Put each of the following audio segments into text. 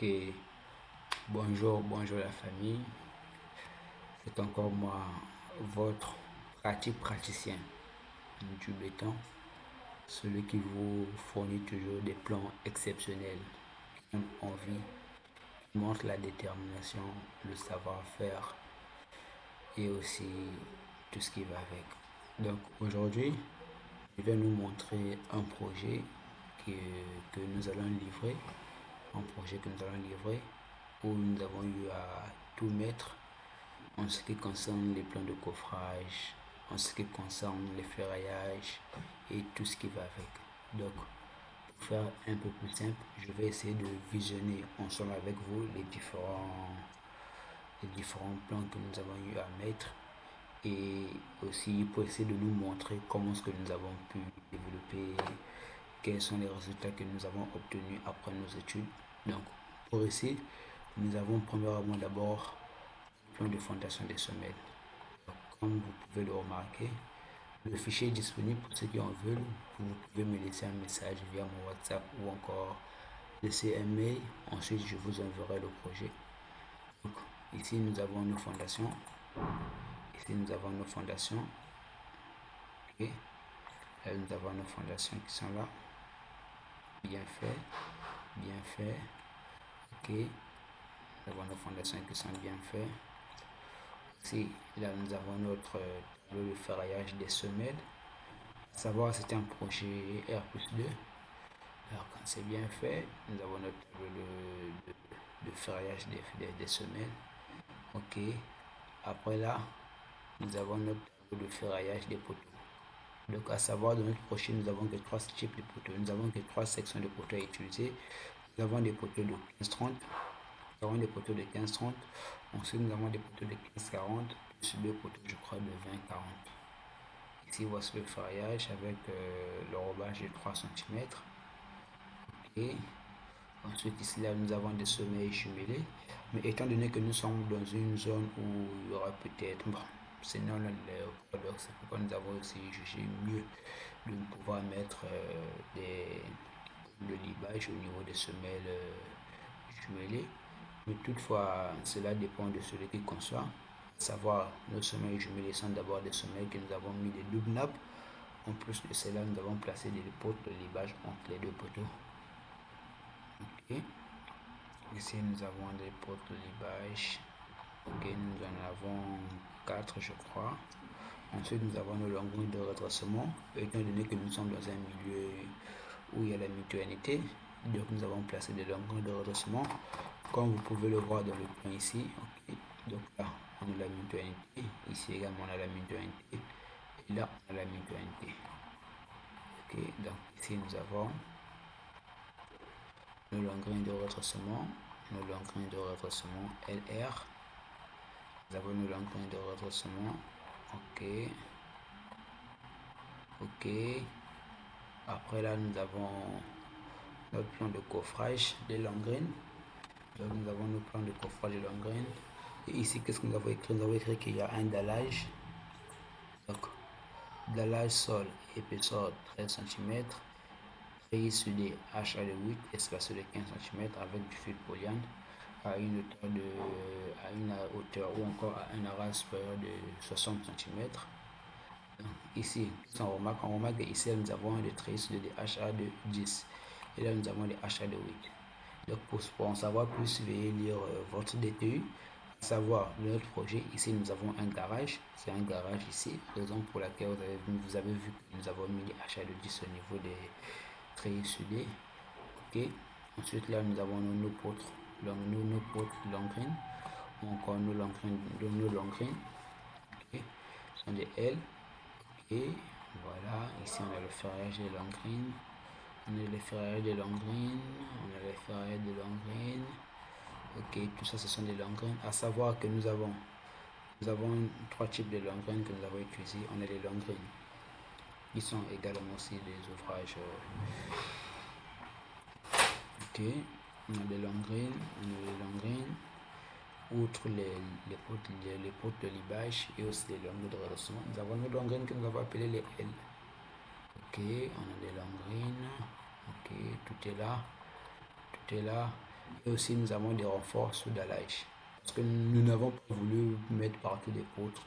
Ok, bonjour la famille. C'est encore moi, votre praticien du béton, celui qui vous fournit toujours des plans exceptionnels, qui ont envie, qui montre la détermination, le savoir-faire et aussi tout ce qui va avec. Donc aujourd'hui, je vais nous montrer un projet que, que nous allons livrer, un projet que nous allons livrer où nous avons eu à tout mettre en ce qui concerne les plans de coffrage, en ce qui concerne les ferraillages et tout ce qui va avec. Donc, pour faire un peu plus simple, je vais essayer de visionner ensemble avec vous les différents plans que nous avons eu à mettre et aussi pour essayer de nous montrer comment est-ce que nous avons pu développer, quels sont les résultats que nous avons obtenus après nos études. Donc, pour ici, nous avons premièrement d'abord le plan de fondation des semelles. Donc, comme vous pouvez le remarquer, le fichier est disponible pour ceux qui en veulent. Vous pouvez me laisser un message via mon WhatsApp ou encore laisser un mail. Ensuite, je vous enverrai le projet. Donc, ici, nous avons nos fondations. Ici, nous avons nos fondations. Ok. Là, nous avons nos fondations qui sont là. Bien fait. Bien fait. Ok. Nous avons nos fondations qui sont bien faites. Ici, là, nous avons notre tableau de ferraillage des semelles. Savoir c'était un projet R+2. Alors, quand c'est bien fait, nous avons notre tableau de ferraillage des semelles. Ok. Après là, nous avons notre tableau de ferraillage des poteaux. Donc, à savoir, dans notre projet, nous avons que 3 types de poteaux. Nous avons que 3 sections de poteaux à utiliser. Nous avons des poteaux de 15-30. Nous avons des poteaux de 15-30. Ensuite, nous avons des poteaux de 15-40. Plus 2 poteaux, je crois, de 20-40. Ici, voici le ferraillage avec l'enrobage de 3 cm. Et ensuite, ici, là, nous avons des semelles jumelées. Mais étant donné que nous sommes dans une zone où il y aura peut-être, bon, c'est non le paradoxe, c'est pourquoi nous avons aussi jugé mieux de pouvoir mettre le libage au niveau des semelles jumelées. Mais toutefois, cela dépend de celui qui conçoit. Savoir, nos semelles jumelées sont d'abord des semelles que nous avons mis des doubles nappes. En plus de cela, nous avons placé des potes de libage entre les deux poteaux. Ok. Ici, nous avons des potes de libage. Ok, nous en avons 4, je crois. Ensuite, nous avons nos longueurs de redressement. Étant donné que nous sommes dans un milieu où il y a la mutualité, donc nous avons placé des longueurs de redressement. Comme vous pouvez le voir dans le plan ici. Okay. Donc là, on a la mutualité. Ici également, on a la mutualité. Et là, on a la mutualité. Ok, donc ici, nous avons nos longueurs de redressement. Nos longueurs de redressement LR. Nous avons nos longueurs de redressement. Ok. Ok. Après là, nous avons notre plan de coffrage des longrines. Donc nous avons nos plans de coffrage des longrines. Et ici, qu'est-ce que nous avons écrit? Nous avons écrit qu'il y a un dallage. Donc, dallage sol, épaisseur 13 cm. Treillis soudé HA de 8, espacé de 15 cm avec du fil polyane à une hauteur ou encore à un arras supérieur de 60 cm. Ici, on remarque ici nous avons des treillis de HA de 10 et là nous avons des HA de 8. Donc pour en savoir plus, veuillez lire votre DTU. À savoir, dans notre projet, ici nous avons un garage. C'est un garage ici, raison pour laquelle vous avez vu que nous avons mis des HA de 10 au niveau des treillis soudés. Ok. Ensuite là nous avons nos potes longrines ou encore nos longrines. Ok. Ce sont des L. Et voilà, ici on a le ferraillage des longrines, on a le ferraillage des longrines, on a le ferraillage des longrines. Ok, tout ça ce sont des longrines. À savoir que nous avons 3 types de longrines que nous avons utilisés. On a les longrines qui sont également aussi des ouvrages. Ok, on a des longrines, outre les potes de libage et aussi les longueurs de redressement. Nous avons nos longrines que nous avons appelées les L. Ok, on a des longrines. Ok, tout est là. Tout est là. Et aussi nous avons des renforts sous dallage. Parce que nous n'avons pas voulu mettre partout des poutres,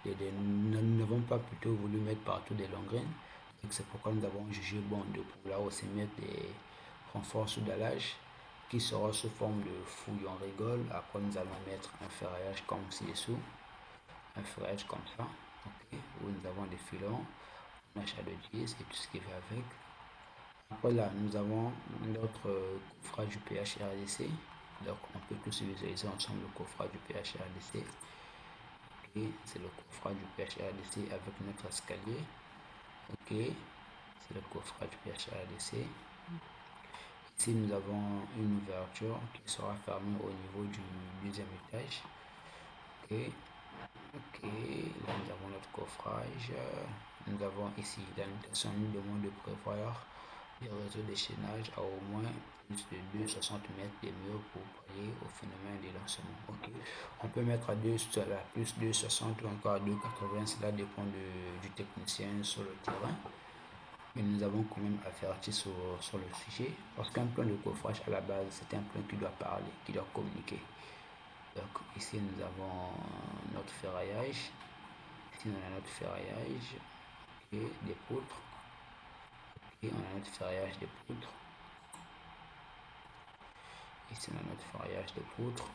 nous n'avons pas plutôt voulu mettre partout des longrines. Donc c'est pourquoi nous avons jugé bon de pouvoir aussi mettre des renforts sous dallage qui sera sous forme de fouille en rigole. Après nous allons mettre un ferraillage comme ci-dessous, un ferraillage comme ça, ok, où nous avons des filons, un achat de 10 et tout ce qui va avec. Après là, nous avons notre coffrage du PH RDC. Donc on peut tous visualiser ensemble le coffrage du PH RDC. Ok, c'est le coffrage du PH RDC avec notre escalier. Ok, c'est le coffrage du PH RDC. Ici, nous avons une ouverture qui sera fermée au niveau du deuxième étage. Ok, ok, là nous avons notre coffrage. Nous avons ici la notation, nous demande de prévoir des réseaux d'échaînage à au moins plus de 2,60 mètres des murs pour pallier au phénomène de lancement. Ok, on peut mettre à 2, plus 2,60 ou encore à 2,80, cela dépend du technicien sur le terrain. Mais nous avons quand même averti sur le sujet parce qu'un plan de coffrage à la base, c'est un plan qui doit parler, qui doit communiquer. Donc ici nous avons notre ferraillage, ici on a notre ferraillage et des poutres, et on a notre ferraillage des poutres, ici on a notre ferraillage des poutres,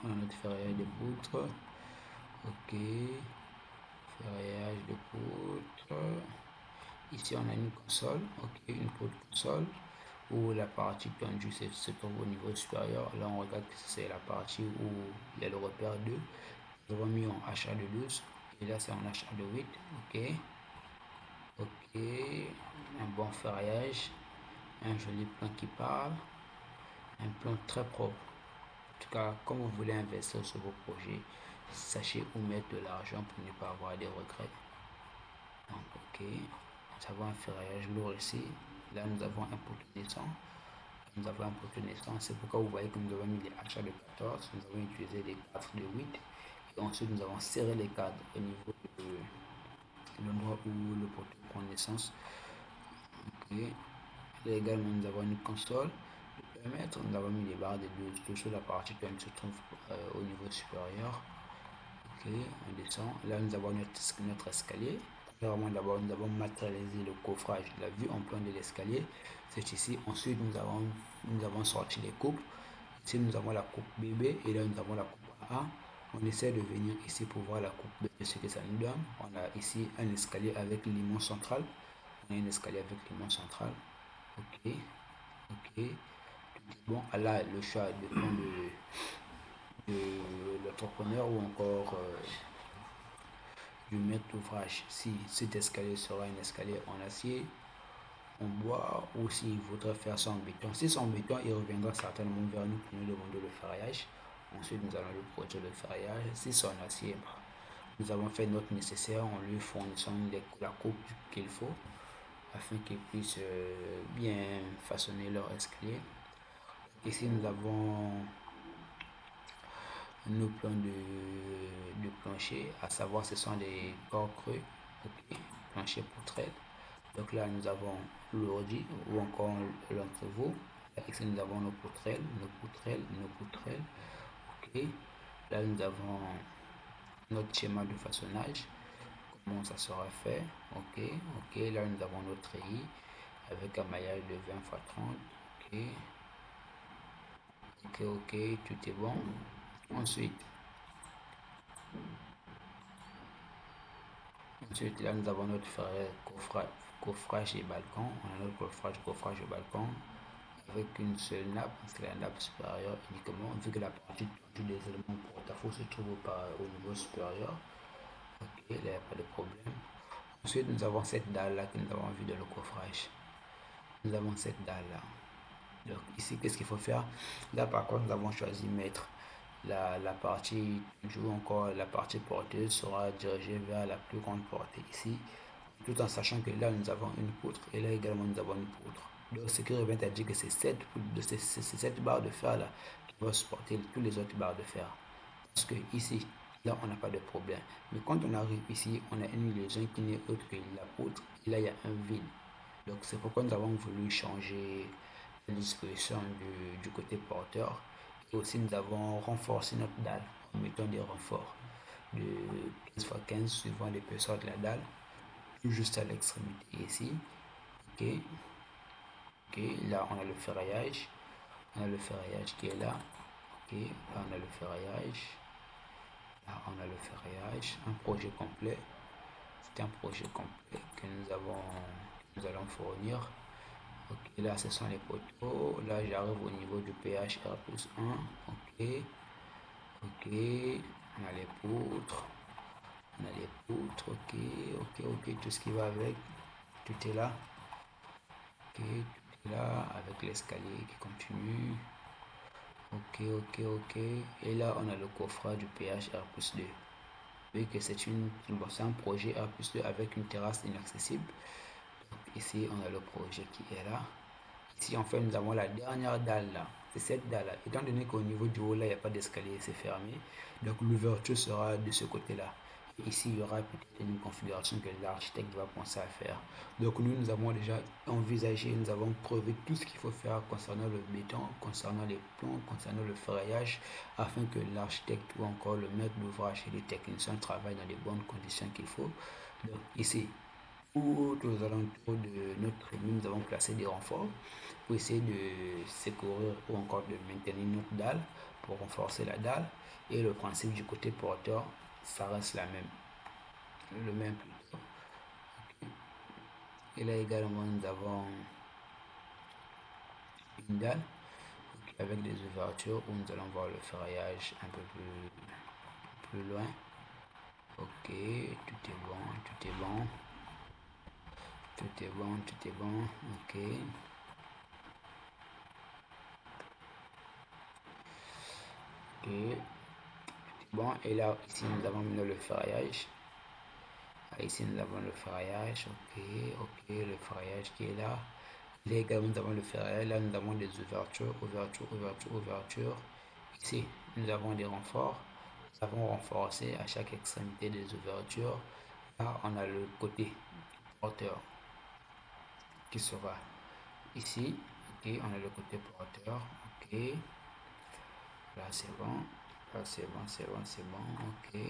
on a notre ferraillage des poutres, ok, ferraillage de poutres. Ici, on a une console, ok, une poutre console, où la partie tendue se trouve au niveau supérieur. Là, on regarde que c'est la partie où il y a le repère 2. Nous avons mis en achat de 12, et là, c'est en achat de 8, ok. Ok, un bon ferraillage, un joli plan qui parle, un plan très propre. En tout cas, quand vous voulez investir sur vos projets, sachez où mettre de l'argent pour ne pas avoir des regrets. Donc, ok. Nous avons un ferraillage lourd ici. Là, nous avons un poteau naissant. Nous avons un poteau naissant. C'est pourquoi vous voyez que nous avons mis des hachas de 14. Nous avons utilisé des cadres de 8. Et ensuite, nous avons serré les cadres au niveau de l'endroit où le poteau prend naissance. Ok. Là également, nous avons une console de permettre. Nous avons mis des barres de 12 sur la partie qui se trouve au niveau supérieur. Ok, on descend. Là, nous avons notre escalier. D'abord, nous avons matérialisé le coffrage de la vue en plan de l'escalier. C'est ici. Ensuite, nous avons sorti les coupes. Ici, nous avons la coupe bébé et là, nous avons la coupe A. On essaie de venir ici pour voir la coupe bébé, ce que ça nous donne. On a ici un escalier avec limon central. On a un escalier avec limon central. Ok, ok. Bon, là, le choix dépend de l'entrepreneur ou encore du maître d'ouvrage. Si cet escalier sera un escalier en acier, en bois, ou s'il voudrait faire ça en béton. Si c'est en béton, il reviendra certainement vers nous pour nous demander le ferraillage. Ensuite, nous allons lui produire le ferraillage. Si c'est en acier, nous avons fait notre nécessaire en lui fournissant la coupe qu'il faut afin qu'il puisse bien façonner leur escalier. Ici, nous avons nos plans de plancher, à savoir ce sont des corps creux, ok, plancher poutrelle. Donc là, nous avons l'ordi ou encore l'entrevaux. Ici, nous avons nos poutrelles, ok. Là, nous avons notre schéma de façonnage, comment ça sera fait, ok, ok. Là, nous avons notre treillis avec un maillage de 20 x 30, ok, ok, ok, tout est bon. Ensuite, là, nous avons notre coffrage et balcon. On a notre coffrage et balcon avec une seule nappe, c'est la nappe supérieure uniquement, vu que la partie des éléments porte-à-faux se trouve au niveau supérieur. Ok, là, il n'y a pas de problème. Ensuite, nous avons cette dalle-là que nous avons vue dans le coffrage. Nous avons cette dalle-là. Donc, ici, qu'est-ce qu'il faut faire? Là, par contre, nous avons choisi mettre la partie, ou encore la partie porteuse sera dirigée vers la plus grande portée ici, tout en sachant que là nous avons une poutre et là également nous avons une poutre. Donc ce qui revient à dire que c'est cette barre de fer là qui va supporter tous les autres barres de fer. Parce que ici, là on n'a pas de problème. Mais quand on arrive ici, on a une liaison qui n'est autre que la poutre et là il y a un vide. Donc c'est pourquoi nous avons voulu changer à disposition du côté porteur. Et aussi, nous avons renforcé notre dalle en mettant des renforts de 15 x 15 suivant l'épaisseur de la dalle, juste à l'extrémité ici. Ok, ok, là on a le ferraillage. On a le ferraillage qui est là. Ok, là on a le ferraillage. Là on a le ferraillage. Un projet complet. C'est un projet complet que nous allons fournir. Ok, là ce sont les poteaux. Là j'arrive au niveau du pH R+1. Ok, ok. On a les poutres. On a les poutres. Ok, ok, ok. Tout ce qui va avec. Tout est là. Ok, tout est là avec l'escalier qui continue. Ok, ok, ok. Et là, on a le coffret du pH R+2. Vu que c'est un projet R+2 avec une terrasse inaccessible. Donc, ici, on a le projet qui est là. Ici, en fait, nous avons la dernière dalle là. C'est cette dalle là. Étant donné qu'au niveau du haut là, il n'y a pas d'escalier, c'est fermé. Donc, l'ouverture sera de ce côté-là. Ici, il y aura peut-être une configuration que l'architecte va penser à faire. Donc, nous avons déjà envisagé, nous avons prévu tout ce qu'il faut faire concernant le béton, concernant les plombs, concernant le ferraillage, afin que l'architecte ou encore le maître d'ouvrage et les techniciens travaillent dans les bonnes conditions qu'il faut. Donc, ici, tout aux alentours de notre tribune, nous avons placé des renforts pour essayer de secourir ou encore de maintenir notre dalle, pour renforcer la dalle. Et le principe du côté porteur, ça reste le même plutôt. Et là également, nous avons une dalle avec des ouvertures où nous allons voir le ferraillage un peu plus loin. Ok, tout est bon, tout est bon. Tout est bon, tout est bon. Ok. Ok. Bon, et là, ici, nous avons le ferraillage. Ici, nous avons le ferraillage. Ok, ok, le ferraillage qui est là. Là également, nous avons le ferraillage. Là, nous avons des ouvertures, ouvertures, ouvertures, ouvertures. Ici, nous avons des renforts. Nous avons renforcé à chaque extrémité des ouvertures. Là, on a le côté porteur qui sera ici. Ok, on a le côté porteur. Ok, là, c'est bon. Là, c'est bon, c'est bon, c'est bon. Ok.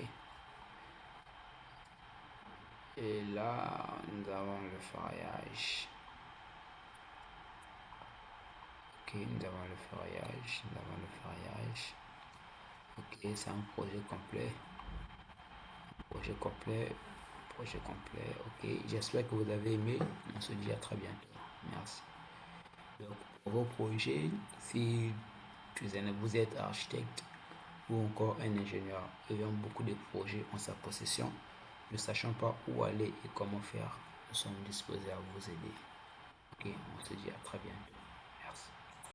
Et là, nous avons le ferraillage. Ok, nous avons le ferraillage. Nous avons le ferraillage. Ok, c'est un projet complet. Projet complet. Projet complet. Ok, j'espère que vous avez aimé. On se dit à très bientôt. Merci. Donc, pour vos projets, si vous êtes architecte ou encore un ingénieur ayant beaucoup de projets en sa possession, ne sachant pas où aller et comment faire, nous sommes disposés à vous aider. Ok, on se dit à très bientôt.